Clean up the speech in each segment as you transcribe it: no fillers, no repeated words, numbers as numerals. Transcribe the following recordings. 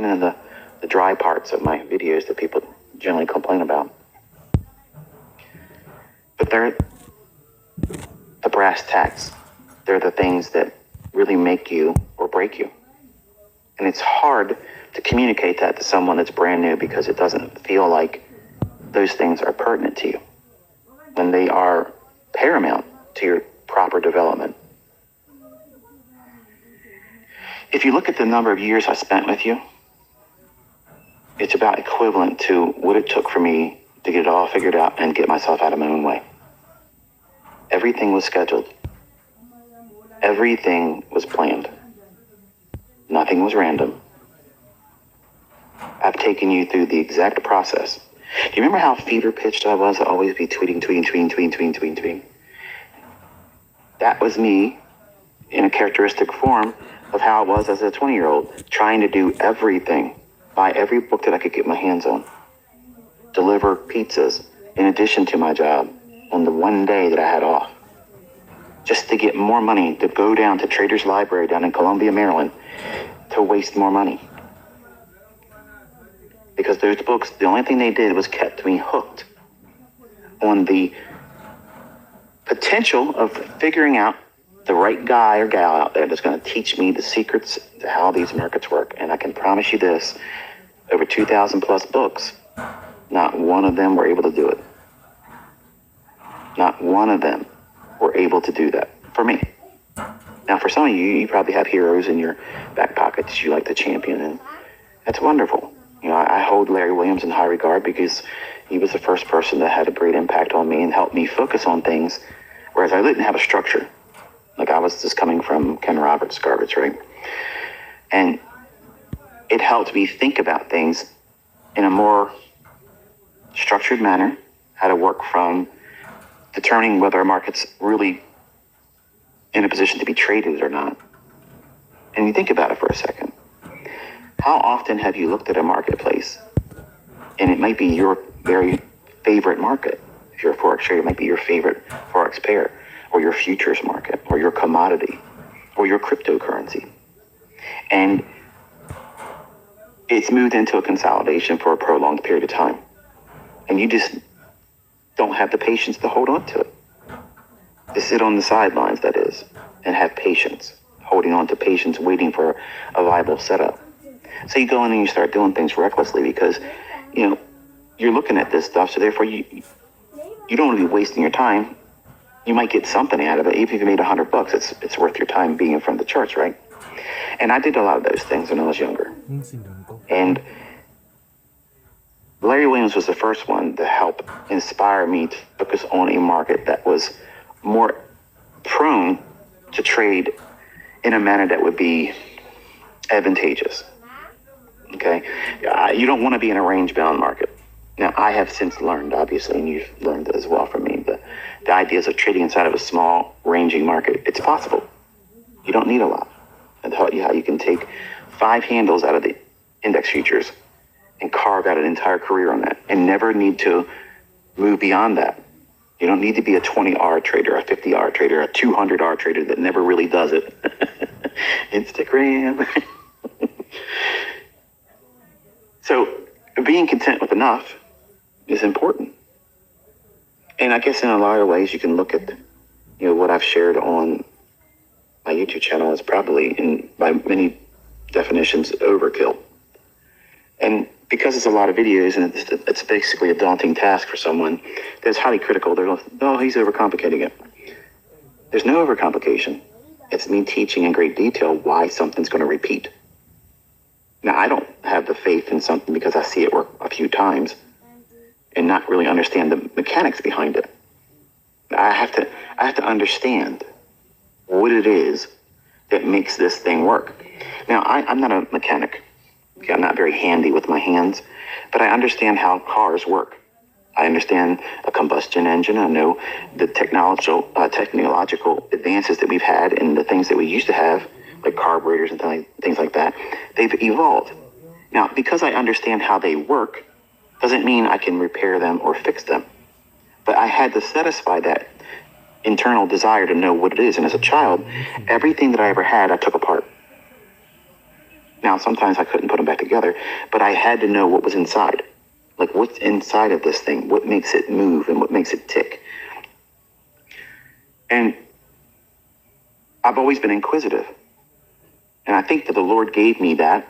in the dry parts of my videos that people generally complain about. But they're the brass tacks. They're the things that really make you or break you. And it's hard to communicate that to someone that's brand new because it doesn't feel like those things are pertinent to you when they are paramount to your proper development. If you look at the number of years I spent with you, it's about equivalent to what it took for me to get it all figured out and get myself out of my own way. Everything was scheduled. Everything was planned. Nothing was random. I've taken you through the exact process. Do you remember how fever pitched I was? I'd always be tweeting. That was me in a characteristic form of how I was as a 20-year-old, trying to do everything, buy every book that I could get my hands on, deliver pizzas in addition to my job on the one day that I had off, just to get more money to go down to Trader's Library down in Columbia, Maryland, to waste more money. Because those books, the only thing they did was kept me hooked on the potential of figuring out the right guy or gal out there that's going to teach me the secrets to how these markets work. And I can promise you this, over 2,000 plus books, not one of them were able to do it. Not one of them were able to do that for me. Now, for some of you, you probably have heroes in your back pockets you like to champion, and that's wonderful. You know, I hold Larry Williams in high regard because he was the first person that had a great impact on me and helped me focus on things, whereas I didn't have a structure. Like I was just coming from Ken Roberts garbage, right? And it helped me think about things in a more structured manner, how to work from determining whether a market's really in a position to be traded or not. And you think about it for a second. How often have you looked at a marketplace and it might be your very favorite market? If you're a Forex trader, it might be your favorite Forex pair, or your futures market, or your commodity, or your cryptocurrency. And it's moved into a consolidation for a prolonged period of time. And you just don't have the patience to hold on to it. To sit on the sidelines, that is, and have patience, holding on to patience, waiting for a viable setup. So you go in and you start doing things recklessly because, you know, you're looking at this stuff, so therefore you don't want to be wasting your time. You might get something out of it. Even if you made $100, it's worth your time being in front of the charts, right? And I did a lot of those things when I was younger. And Larry Williams was the first one to help inspire me to focus on a market that was more prone to trade in a manner that would be advantageous. Okay? You don't want to be in a range-bound market. Now, I have since learned, obviously, and you've learned as well from me, the ideas of trading inside of a small ranging market. It's possible. You don't need a lot. I taught you how you can take 5 handles out of the index futures and carve out an entire career on that and never need to move beyond that. You don't need to be a 20R trader, a 50R trader, a 200R trader that never really does it. Instagram. So being content with enough is important. And I guess in a lot of ways you can look at, you know, what I've shared on my YouTube channel is probably, by many definitions, overkill. And because it's a lot of videos and it's basically a daunting task for someone that's highly critical, they're like, oh, he's overcomplicating it. There's no overcomplication. It's me teaching in great detail why something's going to repeat. Now, I don't have the faith in something because I see it work a few times and not really understand the mechanics behind it. I have to understand what it is that makes this thing work. Now, I'm not a mechanic. I'm not very handy with my hands, but I understand how cars work. I understand a combustion engine. I know the technological advances that we've had and the things that we used to have, like carburetors and things like that. They've evolved. Now, because I understand how they work, doesn't mean I can repair them or fix them. But I had to satisfy that internal desire to know what it is. And as a child, everything that I ever had, I took apart. Now, sometimes I couldn't put them back together, but I had to know what was inside. Like, what's inside of this thing? What makes it move and what makes it tick? And I've always been inquisitive. And I think that the Lord gave me that,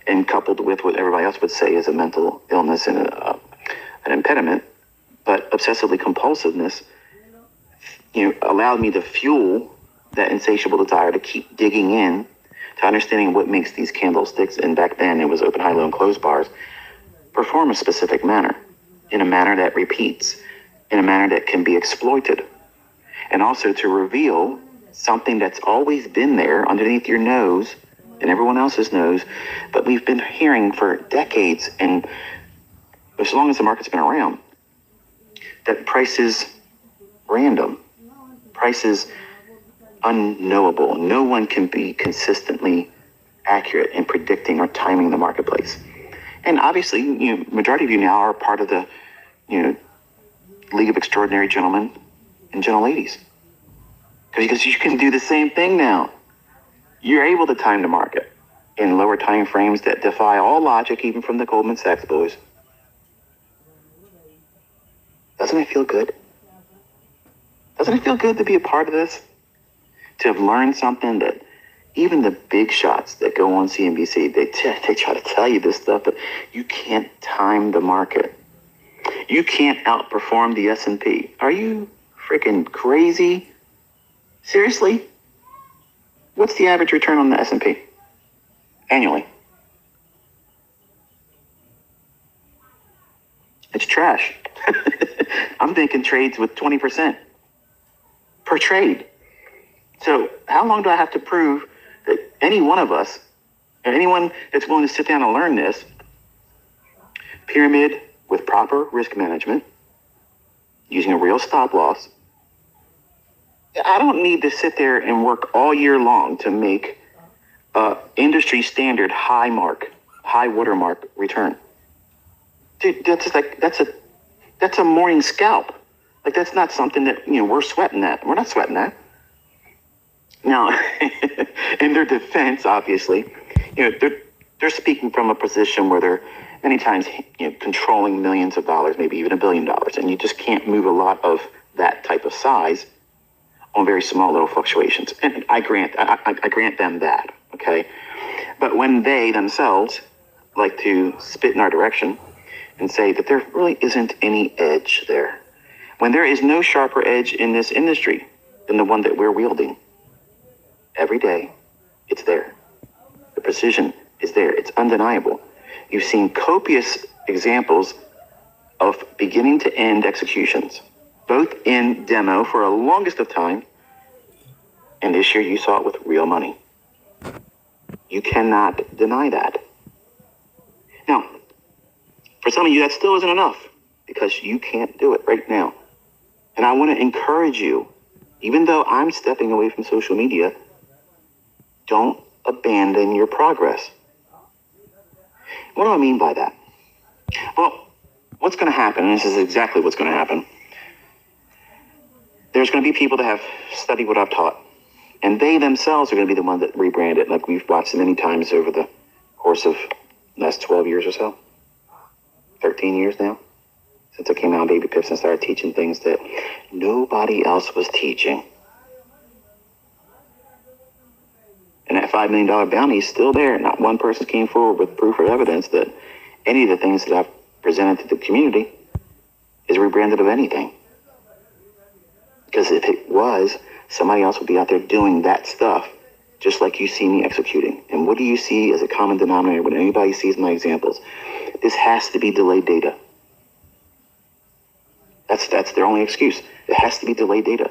and coupled with what everybody else would say is a mental illness and an impediment, but obsessively compulsiveness, allowed me to fuel that insatiable desire to keep digging in to understanding what makes these candlesticks, and back then it was open, high, low, and closed bars, perform a specific manner, in a manner that repeats, in a manner that can be exploited, and also to reveal something that's always been there underneath your nose and everyone else's nose, but we've been hearing for decades, and as long as the market's been around, that price is random, price is unknowable. No one can be consistently accurate in predicting or timing the marketplace. And obviously, majority of you now are part of the, League of Extraordinary Gentlemen and Gentle Ladies. Because you can do the same thing now. You're able to time the market in lower time frames that defy all logic, even from the Goldman Sachs boys. Doesn't it feel good? Doesn't it feel good to be a part of this? To have learned something that even the big shots that go on CNBC, they try to tell you this stuff, but you can't time the market. You can't outperform the S&P. Are you freaking crazy? Seriously? What's the average return on the S&P annually? It's trash. I'm thinking trades with 20% per trade. So how long do I have to prove that any one of us, and anyone that's willing to sit down and learn this pyramid with proper risk management, using a real stop loss, I don't need to sit there and work all year long to make industry standard high watermark return. Dude, that's a morning scalp. Like, that's not something that, we're sweating that. We're not sweating that. Now, in their defense, obviously, they're speaking from a position where they're many times, controlling millions of dollars, maybe even $1 billion, and you just can't move a lot of that type of size on very small little fluctuations. And I grant them that, okay? But when they themselves like to spit in our direction and say that there really isn't any edge there, when there is no sharper edge in this industry than the one that we're wielding, every day, it's there. The precision is there. It's undeniable. You've seen copious examples of beginning to end executions, both in demo for a longest of time, and this year you saw it with real money. You cannot deny that. Now, for some of you, that still isn't enough, because you can't do it right now. And I want to encourage you, even though I'm stepping away from social media, don't abandon your progress. What do I mean by that? Well, what's going to happen, and this is exactly what's going to happen, there's going to be people that have studied what I've taught, and they themselves are going to be the ones that rebrand it, like we've watched many times over the course of the last 12 years or so, 13 years now, since I came out of Baby Pips and started teaching things that nobody else was teaching. And that $5 million bounty is still there. Not one person came forward with proof or evidence that any of the things that I've presented to the community is rebranded of anything. Because if it was, somebody else would be out there doing that stuff, just like you see me executing. And what do you see as a common denominator when anybody sees my examples? This has to be delayed data. That's their only excuse. It has to be delayed data.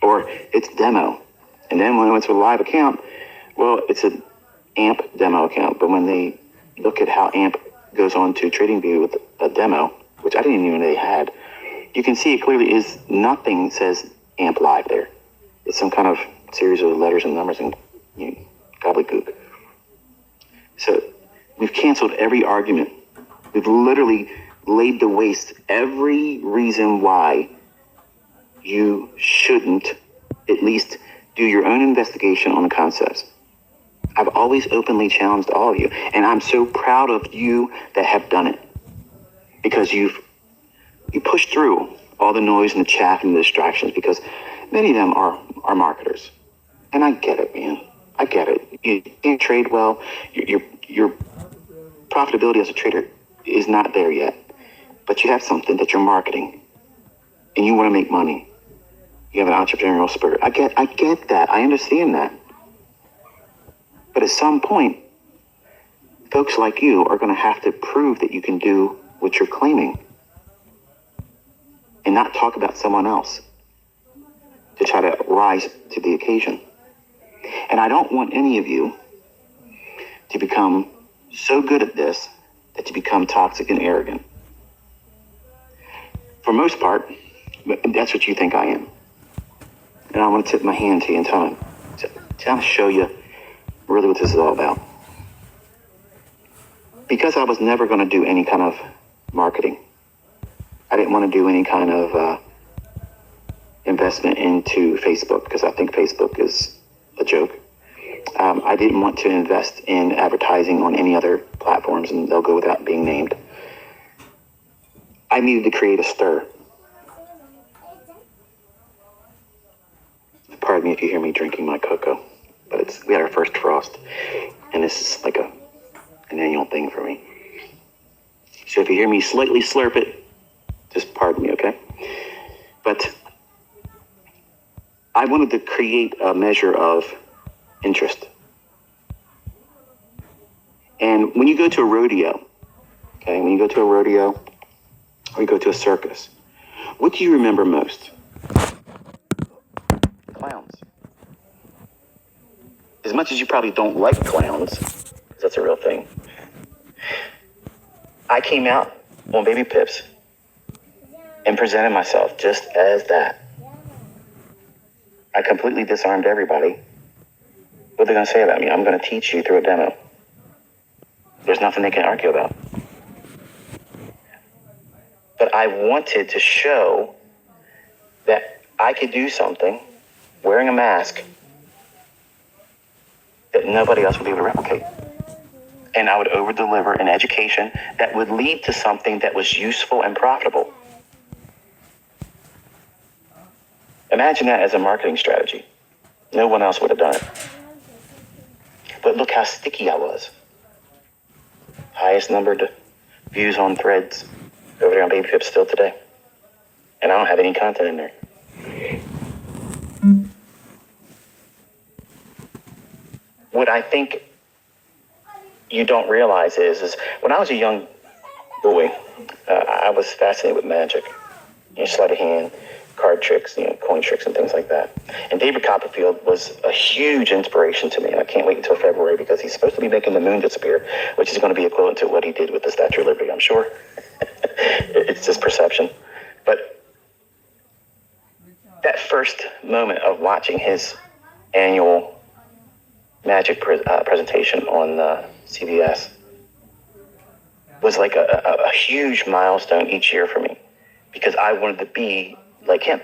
Or it's demo. And then when it's a live account, well, it's an AMP demo account. But when they look at how AMP goes on to TradingView with a demo, which I didn't even know they had, you can see it clearly is nothing says AMP live there. It's some kind of series of letters and numbers and gobbledygook. So we've canceled every argument. We've literally laid to waste every reason why you shouldn't at least do your own investigation on the concepts. I've always openly challenged all of you. And I'm so proud of you that have done it. Because you pushed through all the noise and the chaff and the distractions, because many of them are marketers. And I get it, man. I get it. You can't trade well. Your profitability as a trader is not there yet. But you have something that you're marketing. And you want to make money. You have an entrepreneurial spirit. I get that. I understand that. But at some point, folks like you are going to have to prove that you can do what you're claiming. And not talk about someone else to try to rise to the occasion. And I don't want any of you to become so good at this that you become toxic and arrogant. For most part, that's what you think I am. And I want to tip my hand to you and tell show you really what this is all about. Because I was never going to do any kind of marketing. I didn't want to do any kind of investment into Facebook because I think Facebook is a joke. I didn't want to invest in advertising on any other platforms, and they'll go without being named. I needed to create a stir. Pardon me if you hear me drinking my cocoa, but we had our first frost, and this is like an annual thing for me. So if you hear me slightly slurp it, just pardon me, okay? But I wanted to create a measure of interest. And when you go to a rodeo, okay, when you go to a rodeo or you go to a circus, what do you remember most? Clowns. As much as you probably don't like clowns, because that's a real thing, I came out on Baby Pips and presented myself just as that. I completely disarmed everybody. What are they going to say about me? I'm going to teach you through a demo. There's nothing they can argue about. But I wanted to show that I could do something wearing a mask that nobody else would be able to replicate. And I would over-deliver an education that would lead to something that was useful and profitable. Imagine that as a marketing strategy. No one else would have done it. But look how sticky I was. Highest numbered views on Threads over there on Baby Pips still today. And I don't have any content in there. What I think you don't realize is when I was a young boy, I was fascinated with magic. Sleight of hand, card tricks, coin tricks and things like that. And David Copperfield was a huge inspiration to me. And I can't wait until February because he's supposed to be making the moon disappear, which is going to be equivalent to what he did with the Statue of Liberty, I'm sure. It's just perception. But that first moment of watching his annual magic presentation on CBS was like a huge milestone each year for me because I wanted to be like him.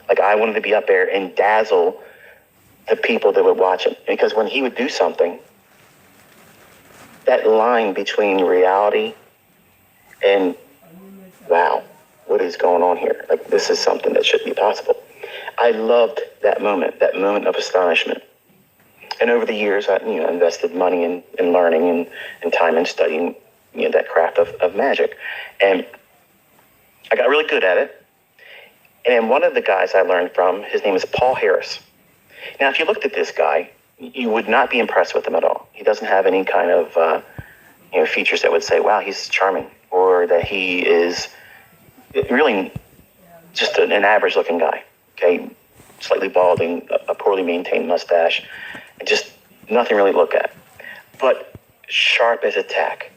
Like I wanted to be up there and dazzle the people that would watch him. Because when he would do something, that line between reality and wow, what is going on here? Like this is something that should be possible. I loved that moment of astonishment. And over the years, I invested money in learning and time in studying that craft of magic. And I got really good at it. And one of the guys I learned from, his name is Paul Harris. Now, if you looked at this guy, you would not be impressed with him at all. He doesn't have any kind of features that would say, wow, he's charming, or that he is really just an average-looking guy, okay? Slightly balding, a poorly maintained mustache, and just nothing really to look at. But sharp as a tack.